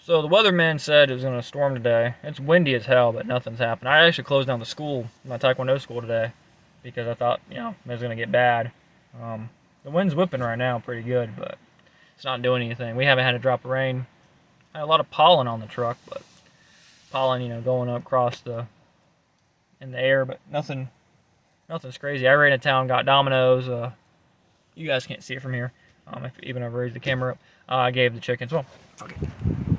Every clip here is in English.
So the weatherman said it was going to storm today. It's windy as hell, but nothing's happened. I actually closed down the school, my Taekwondo school today, because I thought, it was going to get bad. The wind's whipping right now pretty good, but it's not doing anything. We haven't had a drop of rain. I had a lot of pollen on the truck, but pollen, going up across in the air, but nothing's crazy. I ran to town, got Domino's. You guys can't see it from here, even if I raised the camera up. I gave the chickens. Well, okay.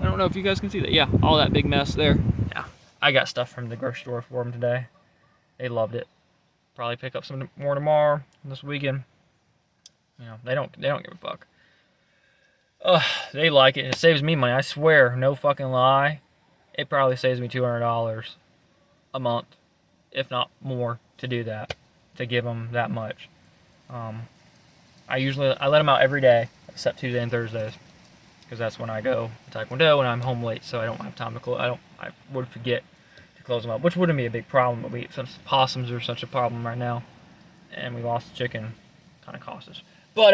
I don't know if you guys can see that. Yeah, all that big mess there. Yeah, I got stuff from the grocery store for them today. They loved it. Probably pick up some more tomorrow, this weekend. They don't give a fuck. They like it. It saves me money. I swear, no fucking lie. It probably saves me $200 a month, if not more, to do that, to give them that much. I let them out every day except Tuesday and Thursdays, because that's when I go to Taekwondo and I'm home late, so I don't have time to close. I would forget to close them up, which wouldn't be a big problem, but since possums are such a problem right now, and we lost the chicken, kind of cost us. But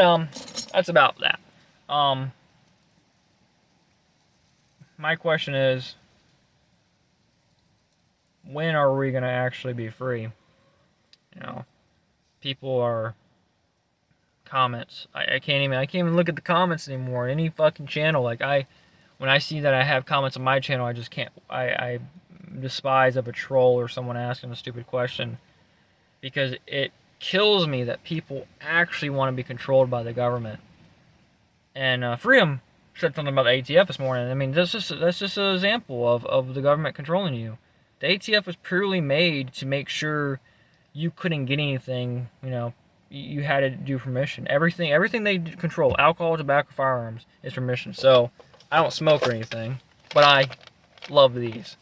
that's about that. My question is, when are we gonna actually be free? People are comments. I can't even look at the comments anymore. Any fucking channel. When I see that I have comments on my channel, I just can't. I despise of a troll or someone asking a stupid question, because it kills me that people actually want to be controlled by the government. And Freedom said something about the ATF this morning. I mean, that's just an example of the government controlling you. The ATF was purely made to make sure you couldn't get anything. You had to do permission. Everything they control, alcohol, tobacco, firearms, is permission. So I don't smoke or anything, but I love these.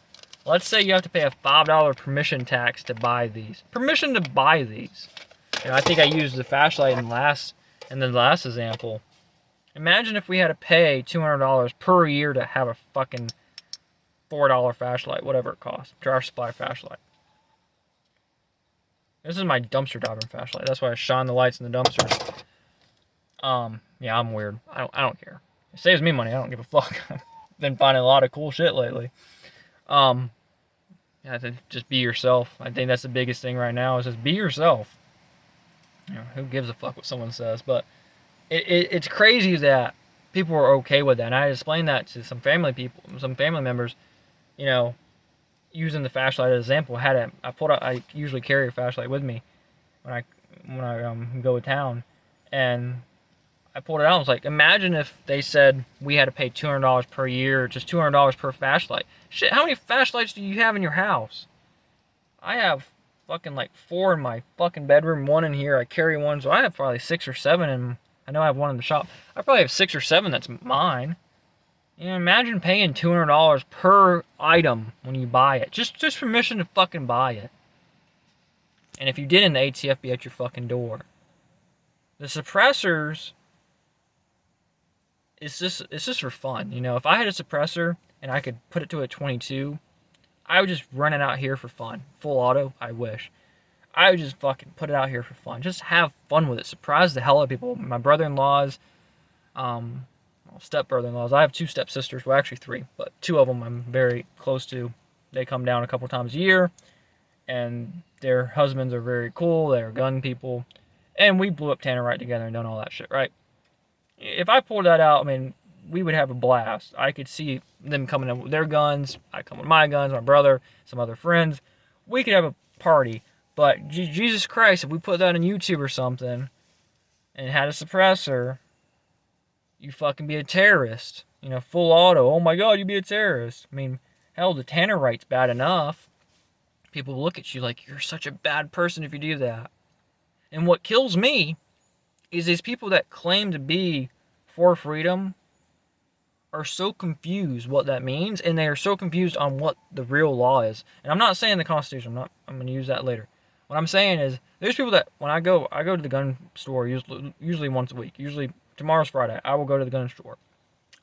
Let's say you have to pay a $5 permission tax to buy these. Permission to buy these. I think I used the flashlight in the last example. Imagine if we had to pay $200 per year to have a fucking $4 flashlight, whatever it costs, Dryer Supply flashlight. This is my dumpster diving flashlight. That's why I shine the lights in the dumpsters. Yeah, I'm weird. I don't care. It saves me money. I don't give a fuck. I've been finding a lot of cool shit lately. Just be yourself. I think that's the biggest thing right now, is just be yourself. Who gives a fuck what someone says? But it's crazy that people are okay with that. And I explained that to some family members, using the flashlight as an example. I usually carry a flashlight with me when I go to town, and I pulled it out. I was like, imagine if they said we had to pay $200 per year, just $200 per flashlight. Shit, how many flashlights do you have in your house? I have fucking 4 in my fucking bedroom, 1 in here. I carry one, so I have probably 6 or 7, and I know I have 1 in the shop. I probably have 6 or 7 that's mine. Imagine paying $200 per item when you buy it. Just permission to fucking buy it. And if you didn't, the ATF be at your fucking door. The suppressors, it's just for fun. If I had a suppressor and I could put it to a 22, I would just run it out here for fun. Full auto, I wish. I would just fucking put it out here for fun. Just have fun with it. Surprise the hell out of people. My brother-in-laws, step-brother-in-laws. I have 2 step-sisters. Well, actually 3, but 2 of them I'm very close to. They come down a couple times a year, and their husbands are very cool. They're gun people, and we blew up Tannerite together and done all that shit, right? If I pulled that out, we would have a blast. I could see them coming in with their guns. I come with my guns, my brother, some other friends. We could have a party. But Jesus Christ, if we put that on YouTube or something and had a suppressor, you fucking be a terrorist. Full auto. Oh my God, you'd be a terrorist. Hell, the Tannerite's bad enough. People look at you like you're such a bad person if you do that. And what kills me is these people that claim to be for freedom are so confused what that means, and they are so confused on what the real law is. And I'm not saying the Constitution. I'm going to use that later. What I'm saying is, there's people that when I go to the gun store usually once a week. Usually tomorrow's Friday. I will go to the gun store.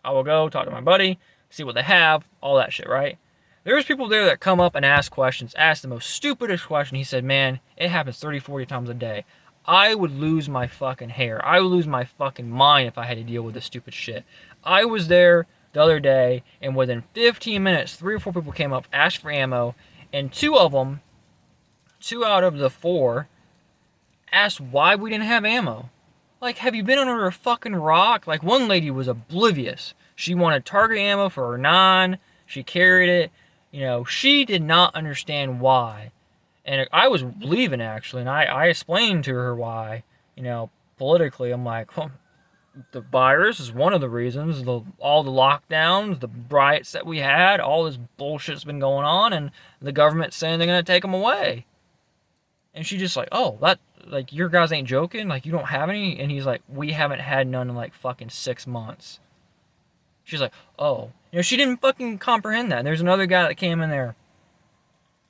I will go talk to my buddy, see what they have, all that shit, right? There's people there that come up and ask questions, ask the most stupidest question. He said, man, it happens 30, 40 times a day. I would lose my fucking hair. I would lose my fucking mind if I had to deal with this stupid shit. I was there the other day, and within 15 minutes, 3 or 4 people came up, asked for ammo, and 2 of them, 2 out of the 4, asked why we didn't have ammo. Like, have you been under a fucking rock? Like, one lady was oblivious. She wanted target ammo for her 9. She carried it. You know, she did not understand why. And I was leaving, actually, and I explained to her why. You know, politically, I'm like, well, the virus is one of the reasons. All the lockdowns, the riots that we had, all this bullshit's been going on, and the government's saying they're going to take them away. And she just like, oh, that, like, your guys ain't joking? Like, you don't have any? And he's like, we haven't had none in, like, fucking 6 months. She's like, oh. You know, she didn't fucking comprehend that. And there's another guy that came in there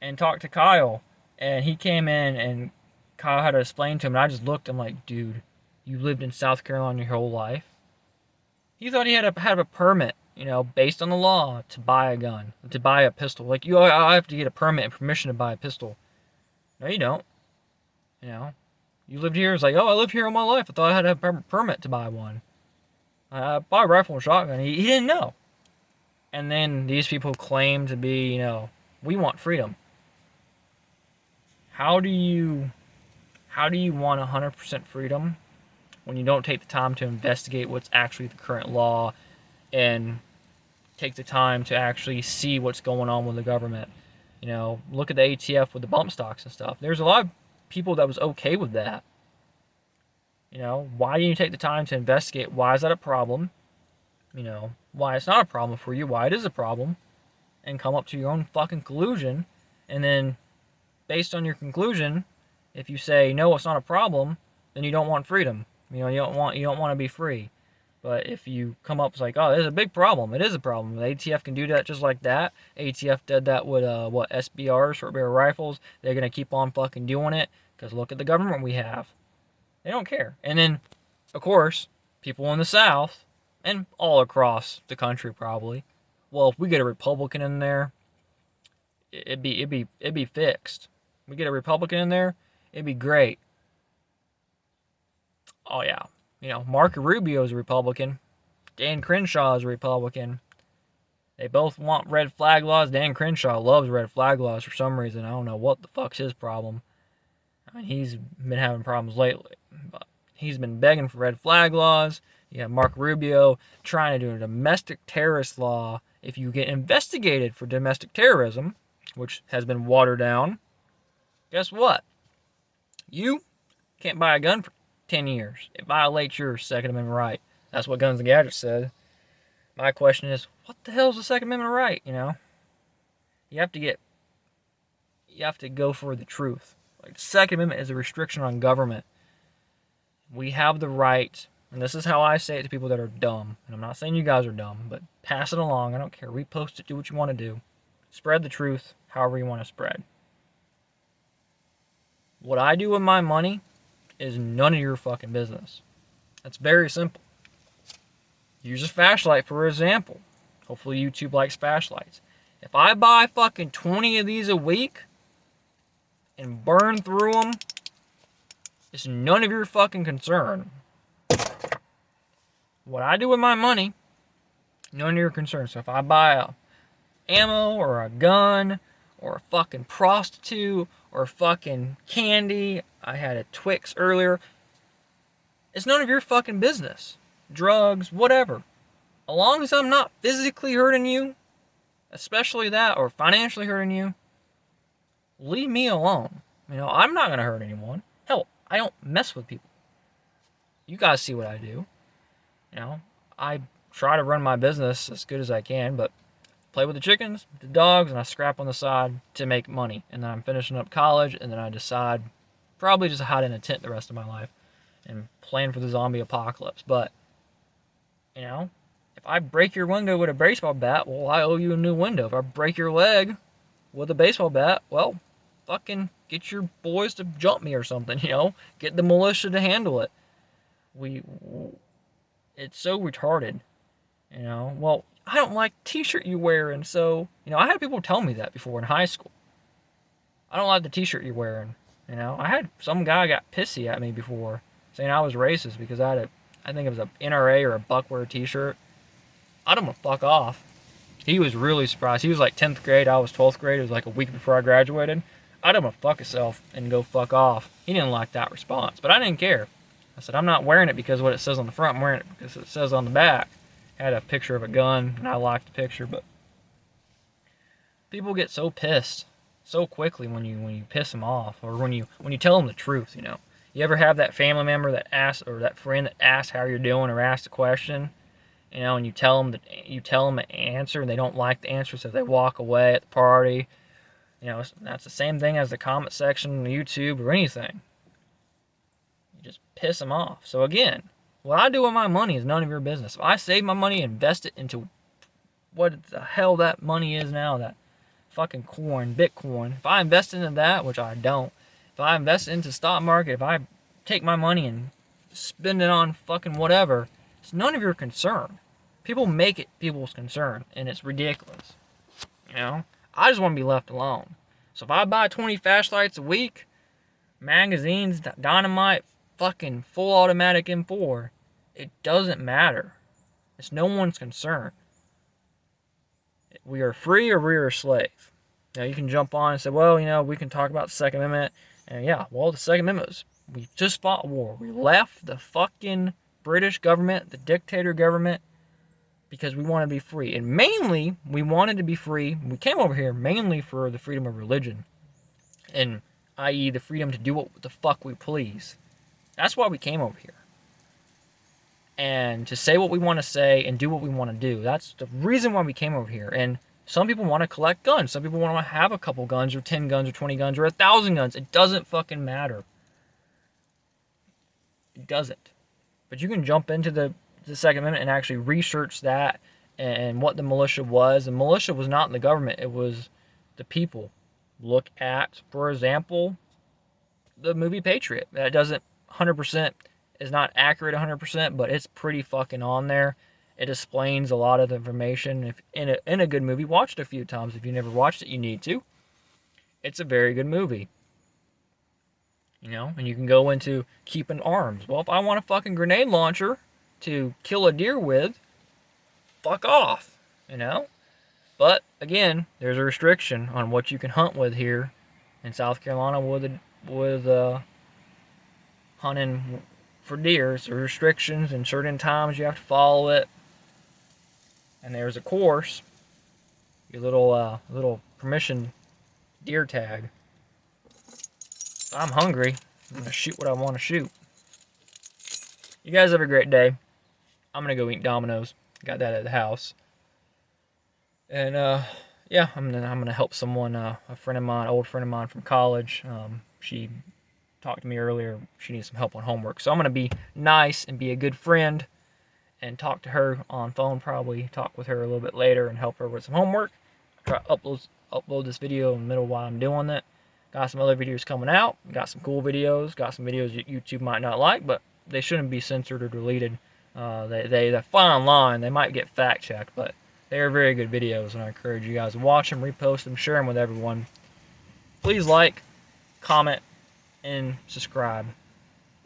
and talked to Kyle. And he came in, and Kyle had to explain to him. And I just looked, I'm like, dude, you lived in South Carolina your whole life? He thought he had to have a permit, you know, based on the law, to buy a gun, to buy a pistol. Like, I have to get a permit and permission to buy a pistol. No, you don't. You know, you lived here. It's like, oh, I lived here all my life. I thought I had to have a permit to buy one. I buy a rifle and shotgun. He didn't know. And then these people claim to be, you know, we want freedom. How do you want 100% freedom when you don't take the time to investigate what's actually the current law and take the time to actually see what's going on with the government? You know, look at the ATF with the bump stocks and stuff. There's a lot of people that was okay with that. You know, why didn't you take the time to investigate why is that a problem? You know, why it's not a problem for you, why it is a problem, and come up to your own fucking conclusion. And then, based on your conclusion, if you say no, it's not a problem, then you don't want freedom. You know, you don't want to be free. But if you come up with like, oh, there's a big problem, it is a problem. The ATF can do that just like that. ATF did that with SBRs, short barrel rifles. They're gonna keep on fucking doing it because look at the government we have. They don't care. And then, of course, people in the South and all across the country probably. Well, if we get a Republican in there, it'd be fixed. We get a Republican in there, it'd be great. Oh yeah, you know, Marco Rubio is a Republican. Dan Crenshaw is a Republican. They both want red flag laws. Dan Crenshaw loves red flag laws for some reason. I don't know what the fuck's his problem. I mean, he's been having problems lately, but he's been begging for red flag laws. You have Marco Rubio trying to do a domestic terrorist law. If you get investigated for domestic terrorism, which has been watered down, guess what? You can't buy a gun for 10 years. It violates your Second Amendment right. That's what Guns and Gadgets said. My question is, what the hell is the Second Amendment right, you know? You have to go for the truth. Like, the Second Amendment is a restriction on government. We have the right, and this is how I say it to people that are dumb, and I'm not saying you guys are dumb, but pass it along. I don't care. Repost it. Do what you want to do. Spread the truth however you want to spread. What I do with my money is none of your fucking business. That's very simple. Use a flashlight for example. Hopefully YouTube likes flashlights. If I buy fucking 20 of these a week and burn through them, it's none of your fucking concern. What I do with my money, none of your concern. So if I buy a ammo or a gun or a fucking prostitute or fucking candy, I had a Twix earlier, it's none of your fucking business. Drugs, whatever. As long as I'm not physically hurting you, especially that, or financially hurting you, leave me alone. You know, I'm not going to hurt anyone. Hell, I don't mess with people. You guys see what I do. You know, I try to run my business as good as I can, but play with the chickens, the dogs, and I scrap on the side to make money. And then I'm finishing up college, and then I decide probably just to hide in a tent the rest of my life and plan for the zombie apocalypse. But, you know, if I break your window with a baseball bat, well, I owe you a new window. If I break your leg with a baseball bat, well, fucking get your boys to jump me or something, you know? Get the militia to handle it. It's so retarded, you know? Well, I don't like the t-shirt you wear, and so, you know, I had people tell me that before in high school. I don't like the t-shirt you're wearing, you know? I had some guy got pissy at me before, saying I was racist because I think it was a NRA or a Buckwear t-shirt. I don't want to fuck off. He was really surprised. He was like 10th grade. I was 12th grade. It was like a week before I graduated. I don't want to fuck himself and go fuck off. He didn't like that response, but I didn't care. I said, I'm not wearing it because of what it says on the front. I'm wearing it because it says on the back. It had a picture of a gun, and I liked the picture, but people get so pissed so quickly when you piss them off, or when you tell them the truth. You ever have that family member that asks, or that friend that asks how you're doing, or asks a question, and you tell them the answer, and they don't like the answer, so they walk away at the party. That's the same thing as the comment section on YouTube or anything. You just piss them off. So again, what I do with my money is none of your business. If I save my money and invest it into what the hell that money is now, that fucking coin, Bitcoin, if I invest into that, which I don't, if I invest into stock market, if I take my money and spend it on fucking whatever, it's none of your concern. People make it people's concern, and it's ridiculous. I just want to be left alone. So if I buy 20 flashlights a week, magazines, dynamite, fucking full automatic M4, it doesn't matter. It's no one's concern. We are free or we are a slave. Now you can jump on and say, well, we can talk about the Second Amendment. And yeah, well, the Second Amendment was, we just fought a war. We left the fucking British government, the dictator government, because we wanted to be free. And mainly, we wanted to be free. We came over here mainly for the freedom of religion. And i.e. the freedom to do what the fuck we please. That's why we came over here. And to say what we want to say and do what we want to do. That's the reason why we came over here. And some people want to collect guns. Some people want to have a couple guns, or 10 guns, or 20 guns, or 1,000 guns. It doesn't fucking matter. It doesn't. But you can jump into the Second Amendment and actually research that and what the militia was. The militia was not the government. It was the people. Look at, for example, the movie Patriot. That doesn't 100%, is not accurate 100%, but it's pretty fucking on there. It explains a lot of the information. If in a good movie, watch it a few times. If you never watched it, you need to. It's a very good movie. And you can go into keeping arms. Well, if I want a fucking grenade launcher to kill a deer with, fuck off, But, again, there's a restriction on what you can hunt with here in South Carolina with hunting for deer. There's restrictions, and certain times you have to follow it. And there's, of course, your little permission deer tag. If I'm hungry, I'm going to shoot what I want to shoot. You guys have a great day. I'm going to go eat Domino's. Got that at the house. And, yeah, I'm gonna help someone, a friend of mine, old friend of mine from college. She talked to me earlier. She needs some help on homework. So I'm going to be nice and be a good friend and talk to her on phone, probably talk with her a little bit later and help her with some homework. Try to upload this video in the middle while I'm doing that. Got some other videos coming out. Got some cool videos. Got some videos that YouTube might not like, but they shouldn't be censored or deleted. They fine line. They might get fact checked, but they are very good videos, and I encourage you guys to watch them, repost them, share them with everyone. Please like, comment, and subscribe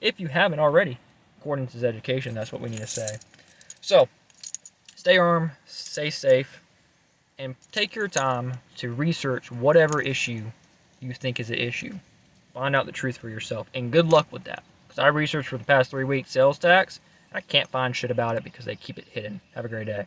if you haven't already. According to his education, that's what we need to say. So, stay armed, stay safe, and take your time to research whatever issue you think is an issue. Find out the truth for yourself, and good luck with that. Because I researched for the past 3 weeks sales tax, and I can't find shit about it because they keep it hidden. Have a great day.